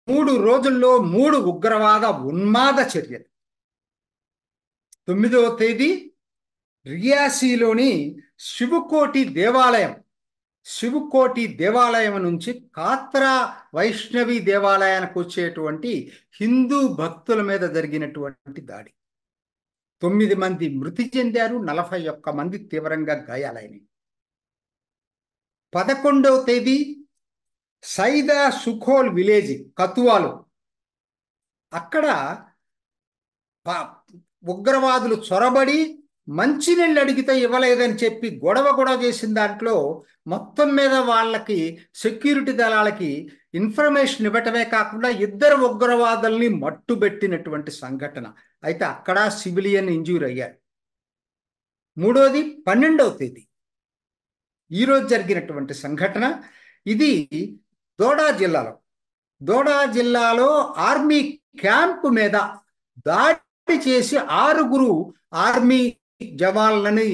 మూడు రోజుల్లో 3 ఉగ్రవాద ఉన్మాద చర్యలు. 9వ తేదీ రియాసీలోని శివకోటి దేవాలయం నుంచి కాత్రా వైష్ణవి దేవాలయానికి వచ్చేటువంటి హిందూ భక్తుల మీద జరిగినటువంటి దాడి. 9 మంది మృతి చెందారు, 41 మంది తీవ్రంగా గాయాలైనవి. 11వ తేదీ సైదా సుఖోల్ విలేజ్ కతువాలో, అక్కడ ఉగ్రవాదులు చొరబడి మంచినీళ్ళు అడిగితే ఇవ్వలేదని చెప్పి గొడవ చేసిన దాంట్లో మొత్తం మీద వాళ్ళకి సెక్యూరిటీ దళాలకి ఇన్ఫర్మేషన్ ఇవ్వటమే కాకుండా 2 ఉగ్రవాదుల్ని మట్టుబెట్టినటువంటి సంఘటన. అయితే అక్కడ సివిలియన్ ఇంజ్యూర్ అయ్యారు. 3వది 12వ తేదీ ఈరోజు జరిగినటువంటి సంఘటన. ఇది దోడా జిల్లాలో ఆర్మీ క్యాంపు మీద దాడి చేసి 6 ఆర్మీ జవాన్లని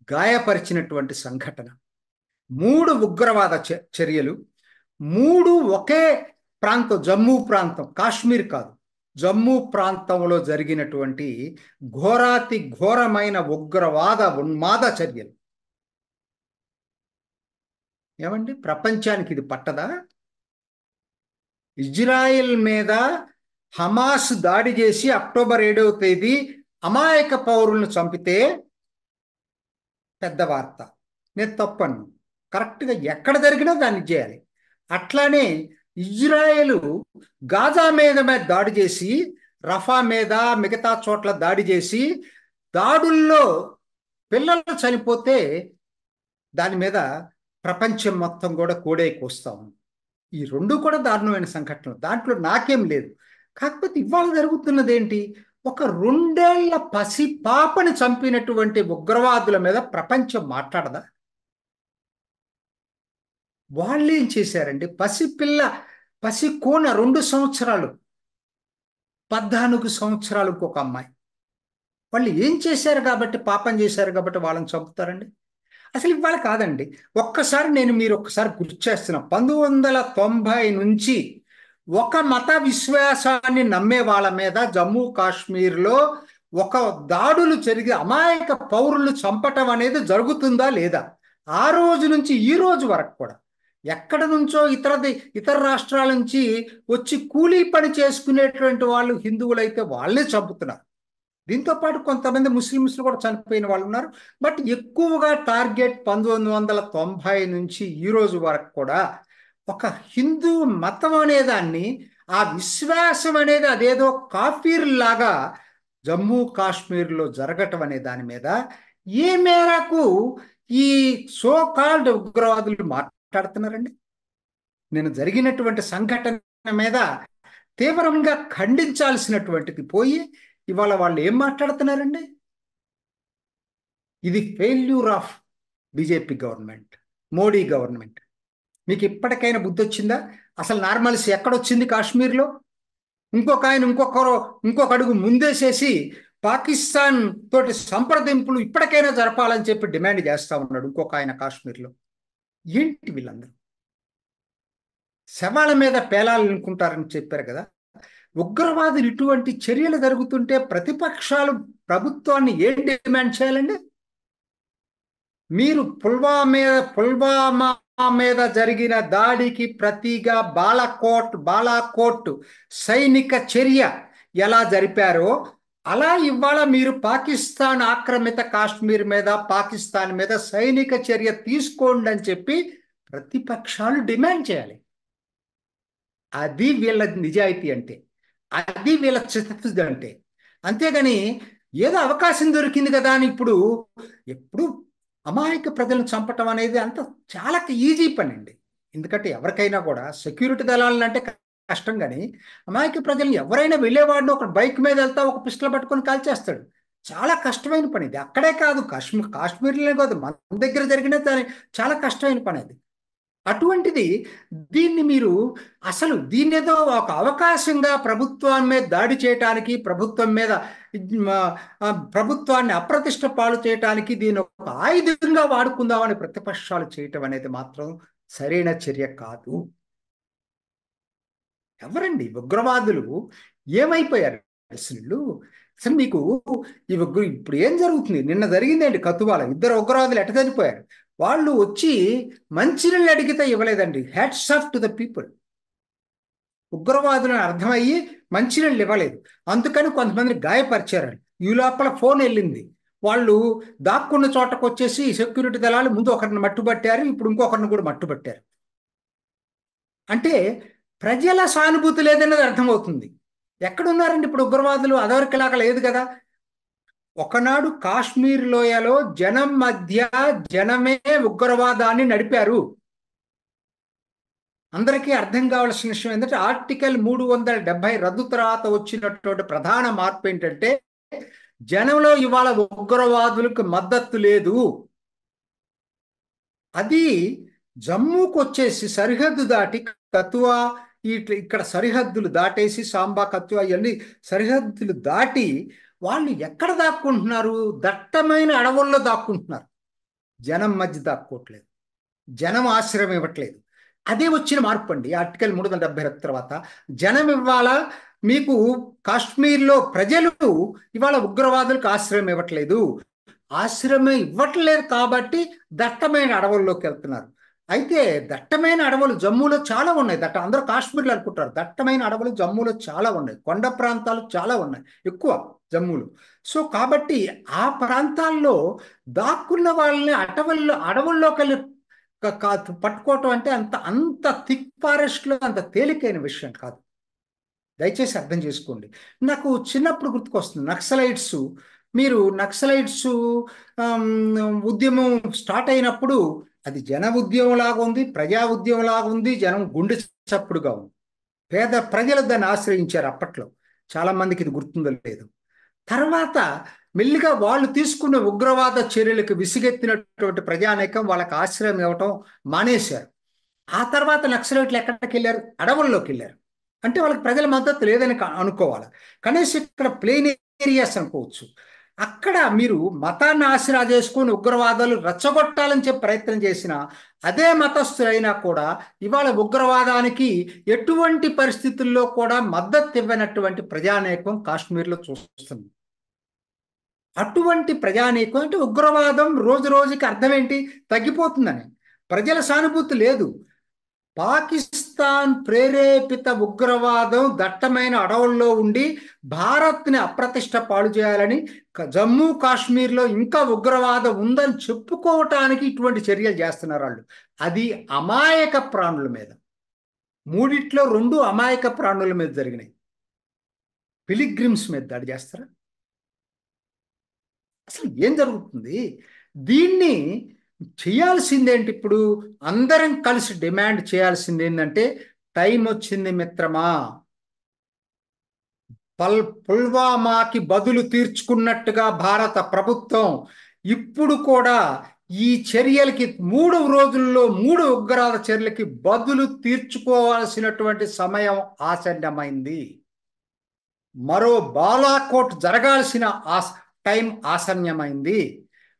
గాయపరిచినటువంటి సంఘటన. 3 ఉగ్రవాద చర్యలు, 3 ఒకే ప్రాంతం, జమ్మూ ప్రాంతం, కాశ్మీర్ కాదు, జమ్మూ ప్రాంతంలో జరిగినటువంటి ఘోరాతి ఘోరమైన ఉగ్రవాద ఉన్మాద చర్యలు. ఏమండి, ప్రపంచానికి ఇది పట్టదా? ఇజ్రాయెల్ మీద హమాస్ దాడి చేసి అక్టోబర్ 7వ తేదీ అమాయక పౌరులను చంపితే పెద్ద వార్త. నేను తప్పను, కరెక్ట్గా ఎక్కడ జరిగినా దాన్ని చేయాలి. అట్లానే ఇజ్రాయెల్ గాజా మీద దాడి చేసి, రఫా మీద, మిగతా చోట్ల దాడి చేసి, దాడుల్లో పిల్లలు చనిపోతే దాని మీద ప్రపంచం మొత్తం కూడా కోడైకొస్తాం. ఈ 2 కూడా దారుణమైన సంఘటనలు, దాంట్లో నాకేం లేదు. కాకపోతే ఇవాళ జరుగుతున్నది ఏంటి? ఒక 2 ఏళ్ల పసి పాపని చంపినటువంటి ఉగ్రవాదుల మీద ప్రపంచం మాట్లాడదా? వాళ్ళు ఏం చేశారండి? పసి కోన 2 సంవత్సరాలు, 14 సంవత్సరాలు ఇంకొక అమ్మాయి. వాళ్ళు ఏం చేశారు కాబట్టి, పాపం చేశారు కాబట్టి వాళ్ళని చంపుతారండి? అసలు ఇవాళ కాదండి. మీరు ఒక్కసారి గుర్తు చేస్తున్నా, 1990 నుంచి ఒక మత విశ్వాసాన్ని నమ్మే వాళ్ళ మీద జమ్మూ కాశ్మీర్లో ఒక దాడులు జరిగి అమాయక పౌరులు చంపటం అనేది జరుగుతుందా లేదా? ఆ రోజు నుంచి ఈ రోజు వరకు కూడా ఎక్కడ నుంచో ఇతర రాష్ట్రాల నుంచి వచ్చి కూలీ పని చేసుకునేటువంటి వాళ్ళు హిందువులైతే వాళ్ళే చంపుతున్నారు. దీంతో పాటు కొంతమంది ముస్లిమ్స్లు కూడా చనిపోయిన వాళ్ళు ఉన్నారు. బట్ ఎక్కువగా టార్గెట్ 1990 నుంచి ఈ రోజు వరకు కూడా ఒక హిందూ మతం అనేదాన్ని, ఆ విశ్వాసం అనేది అదేదో కాఫీర్ లాగా జమ్మూ కాశ్మీర్లో జరగటం అనే దాని మీద ఏ మేరకు ఈ సో కాల్డ్ ఉగ్రవాదులు మాట్లాడుతున్నారండి? నేను జరిగినటువంటి సంఘటన మీద తీవ్రంగా ఖండించాల్సినటువంటిది పోయి ఇవాళ వాళ్ళు ఏం మాట్లాడుతున్నారండి? ఇది failure of BJP government, Modi government. మీకు ఇప్పటికైనా బుద్ధి వచ్చిందా? అసలు నార్మల్స్ ఎక్కడొచ్చింది కాశ్మీర్లో? ఇంకొక అడుగు ముందేసేసి పాకిస్తాన్ తోటి సంప్రదింపులు ఇప్పటికైనా జరపాలని చెప్పి డిమాండ్ చేస్తా ఉన్నాడు ఇంకొక ఆయన కాశ్మీర్లో. ఏంటి వీళ్ళందరూ? శవాల మీద పేలాలనుకుంటారని చెప్పారు కదా. ఉగ్రవాదులు ఇటువంటి చర్యలు జరుగుతుంటే ప్రతిపక్షాలు ప్రభుత్వాన్ని ఏం డిమాండ్ చేయాలండి? మీరు పుల్వామా మీద జరిగిన దాడికి ప్రతిగా బాలాకోట్ సైనిక చర్య ఎలా జరిపారో అలా ఇవాళ మీరు పాకిస్తాన్ ఆక్రమిత కాశ్మీర్ మీద, పాకిస్తాన్ మీద సైనిక చర్య తీసుకోండి అని చెప్పి ప్రతిపక్షాలు డిమాండ్ చేయాలి. అది వీళ్ళ నిజాయితీ అంటే, అది వీళ్ళ చిత్తశుద్ధి అంటే. అంతేగాని ఏదో అవకాశం దొరికింది కదా అని ఎప్పుడు అమాయక ప్రజలను చంపటం అనేది అంత చాలా ఈజీ పని అండి. ఎందుకంటే ఎవరికైనా కూడా సెక్యూరిటీ దళాలను అంటే కష్టం, కానీ అమాయక ప్రజలను ఎవరైనా వెళ్ళేవాడిని ఒక బైక్ మీద వెళ్తా ఒక పిస్టల్ పట్టుకొని కాల్చేస్తాడు. చాలా కష్టమైన పని ఇది. అక్కడే కాదు, కాశ్మీర్లోనే కాదు, మన దగ్గర జరిగిన చాలా కష్టమైన పని అది. అటువంటిది దీన్ని మీరు అసలు దీన్నేదో ఒక అవకాశంగా ప్రభుత్వం మీద దాడి చేయటానికి, ప్రభుత్వాన్ని అప్రతిష్ట పాలు చేయటానికి దీన్ని ఒక ఆయుధంగా వాడుకుందామని ప్రతిపక్షాలు చేయటం అనేది మాత్రం సరైన చర్య కాదు. ఎవరండి ఉగ్రవాదులు? ఏమైపోయారు అసలు వీళ్ళు? అసలు మీకు ఇప్పుడు ఏం జరుగుతుంది? నిన్న జరిగిందండి కతువాల, ఇద్దరు ఉగ్రవాదులు ఎట్ట చనిపోయారు. వాళ్ళు వచ్చి మంచినీళ్ళు అడిగితే ఇవ్వలేదండి. Hats off to the people. ఉగ్రవాదులను అర్థమయ్యి మంచినీళ్ళు ఇవ్వలేదు, అందుకని కొంతమంది గాయపరిచారు. ఈ లోపల ఫోన్ వెళ్ళింది. వాళ్ళు దాక్కున్న చోటకు వచ్చేసి సెక్యూరిటీ దళాలు ముందు ఒకరిని మట్టుబట్టారు, ఇప్పుడు ఇంకొకరిని కూడా మట్టుబట్టారు. అంటే ప్రజల సానుభూతి లేదన్నది అర్థమవుతుంది. ఎక్కడున్నారండి ఇప్పుడు ఉగ్రవాదులు? అదవరికిలాగా లేదు కదా. ఒకనాడు కాశ్మీర్ లోయలో జనం మధ్య జనమే ఉగ్రవాదాన్ని నడిపారు. అందరికీ అర్థం కావాల్సిన విషయం ఏంటంటే ఆర్టికల్ 370 రద్దు తర్వాత వచ్చినటువంటి ప్రధాన మార్పు ఏంటంటే జనంలో ఇవాళ ఉగ్రవాదులకు మద్దతు లేదు. అది జమ్మూకు వచ్చేసి సరిహద్దు దాటి కతువా ఇక్కడ సరిహద్దులు దాటేసి సాంబా కతువా ఇవన్నీ సరిహద్దులు దాటి వాళ్ళు ఎక్కడ దాక్కుంటున్నారు? దట్టమైన అడవుల్లో దాక్కుంటున్నారు. జనం మధ్య దాక్కోవట్లేదు, జనం ఆశ్రయం ఇవ్వట్లేదు. అదే వచ్చిన మార్పు అండి. ఆర్టికల్ 370 తర్వాత జనం ఇవాళ మీకు కాశ్మీర్లో ప్రజలు ఇవాళ ఉగ్రవాదులకు ఆశ్రయం ఇవ్వట్లేదు. ఆశ్రయం ఇవ్వట్లేదు కాబట్టి దట్టమైన అడవుల్లోకి వెళ్తున్నారు. అయితే దట్టమైన అడవులు జమ్మూలో చాలా ఉన్నాయి. అందరూ కాశ్మీర్లో అనుకుంటారు. దట్టమైన అడవులు జమ్మూలో చాలా ఉన్నాయి. కొండ ప్రాంతాలు చాలా ఉన్నాయి ఎక్కువ జమ్మూలో. సో కాబట్టి ఆ ప్రాంతాల్లో దాక్కున్న వాళ్ళని అడవుల్లోకి వెళ్ళి పట్టుకోవటం అంటే అంత థిక్ ఫారెస్ట్లో అంత తేలికైన విషయం కాదు. దయచేసి అర్థం చేసుకోండి. నాకు చిన్నప్పుడు గుర్తుకొస్తుంది నక్సలైట్స్. మీరు నక్సలైట్స్ ఉద్యమం స్టార్ట్ అయినప్పుడు అది జన ఉద్యమం లాగా ఉంది, ప్రజా ఉద్యమం లాగా ఉంది, జనం గుండె చప్పుడుగా ఉంది. పేద ప్రజలు దాన్ని ఆశ్రయించారు అప్పట్లో. చాలా మందికి ఇది గుర్తుందో లేదు. తర్వాత మెల్లిగా వాళ్ళు తీసుకున్న ఉగ్రవాద చర్యలకు విసిగెత్తినటువంటి ప్రజానీకం వాళ్ళకి ఆశ్రయం ఇవ్వటం మానేశారు. ఆ తర్వాత నక్సలైట్లు ఎక్కడికి వెళ్ళారు? అడవుల్లోకి వెళ్ళారు. అంటే వాళ్ళకి ప్రజల మద్దతు లేదని అనుకోవాలి. కనీసం ఇక్కడ ప్లేన్ ఏరియాస్ అనుకోవచ్చు. అక్కడ మీరు మతాన్ని ఆసరా చేసుకుని ఉగ్రవాదాలు రెచ్చగొట్టాలని చెప్పి ప్రయత్నం చేసిన అదే మతస్థులైనా కూడా ఇవాళ ఉగ్రవాదానికి ఎటువంటి పరిస్థితుల్లో కూడా మద్దతు ఇవ్వనటువంటి ప్రజానీకం కాశ్మీర్లో చూస్తుంది. అటువంటి ప్రజానీకం అంటే ఉగ్రవాదం రోజు రోజుకి అర్థం ఏంటి? తగ్గిపోతుందని. ప్రజల సానుభూతి లేదు. పాకిస్తాన్ ప్రేరేపిత ఉగ్రవాదం దట్టమైన అడవుల్లో ఉండి భారత్ని అప్రతిష్ట పాడు చేయాలని జమ్మూ కాశ్మీర్లో ఇంకా ఉగ్రవాదం ఉందని చెప్పుకోవటానికి ఇటువంటి చర్యలు చేస్తున్నారు వాళ్ళు. అది అమాయక ప్రాణుల మీద. 3 2 అమాయక ప్రాణుల మీద జరిగినాయి. పిలిగ్రిమ్స్ మీద దాడి చేస్తారా? అసలు ఏం జరుగుతుంది? దీన్ని చేయాల్సిందేంటి? ఇప్పుడు అందరం కలిసి డిమాండ్ చేయాల్సింది ఏంటంటే టైం వచ్చింది మిత్రమా. పుల్వామాకి బదులు తీర్చుకున్నట్టుగా భారత ప్రభుత్వం ఇప్పుడు కూడా ఈ చర్యలకి 3 రోజుల్లో 3 ఉగ్రవాద చర్యలకి బదులు తీర్చుకోవాల్సినటువంటి సమయం ఆసన్నమైంది. మరో బాలాకోట్ జరగాల్సిన టైం ఆసన్నమైంది.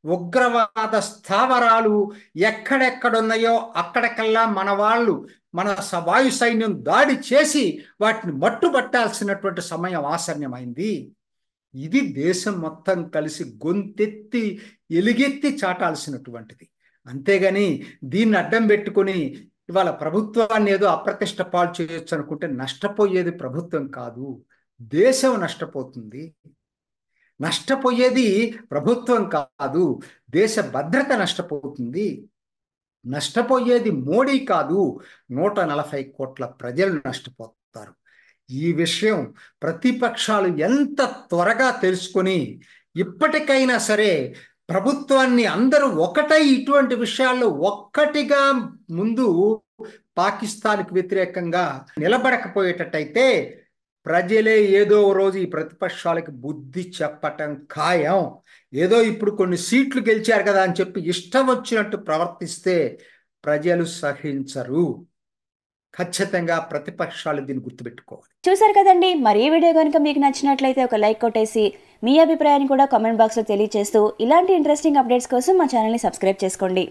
ఉగ్రవాద స్థావరాలు ఎక్కడెక్కడున్నాయో అక్కడికల్లా మన వాళ్ళు మన వాయు సైన్యం దాడి చేసి వాటిని మట్టుబట్టాల్సినటువంటి సమయం ఆసన్నమైంది. ఇది దేశం మొత్తం కలిసి గొంతెత్తి ఎలుగెత్తి చాటాల్సినటువంటిది. అంతేగాని దీన్ని అడ్డం పెట్టుకుని ఇవాళ ప్రభుత్వాన్ని ఏదో అప్రతిష్ట పాలు చేయొచ్చు అనుకుంటే నష్టపోయేది ప్రభుత్వం కాదు, దేశం నష్టపోతుంది. నష్టపోయేది ప్రభుత్వం కాదు, దేశ భద్రత నష్టపోతుంది. నష్టపోయేది మోడీ కాదు, 140 కోట్ల ప్రజలు నష్టపోతారు. ఈ విషయం ప్రతిపక్షాలు ఎంత త్వరగా తెలుసుకొని ఇప్పటికైనా సరే ప్రభుత్వాన్ని అందరూ ఒకటై ఇటువంటి విషయాల్లో ఒక్కటిగా ముందు పాకిస్తాన్కి వ్యతిరేకంగా నిలబడకపోయేటట్టయితే ప్రజలే ఏదో రోజు ఈ ప్రతిపక్షాలకు బుద్ధి చెప్పటం ఖాయం. ఏదో ఇప్పుడు కొన్ని సీట్లు గెలిచారు కదా అని చెప్పి ఇష్టం వచ్చినట్టు ప్రవర్తిస్తే ప్రజలు సహించరు. ఖచ్చితంగా ప్రతిపక్షాలు దీన్ని గుర్తుపెట్టుకోవాలి. చూసారు కదండి. మరి ఈ వీడియో కనుక మీకు నచ్చినట్లయితే ఒక లైక్ కొట్టేసి మీ అభిప్రాయాన్ని కూడా కామెంట్ బాక్స్లో తెలియజేస్తూ ఇలాంటి ఇంట్రెస్టింగ్ అప్డేట్స్ కోసం మా ఛానల్ని సబ్స్క్రైబ్ చేసుకోండి.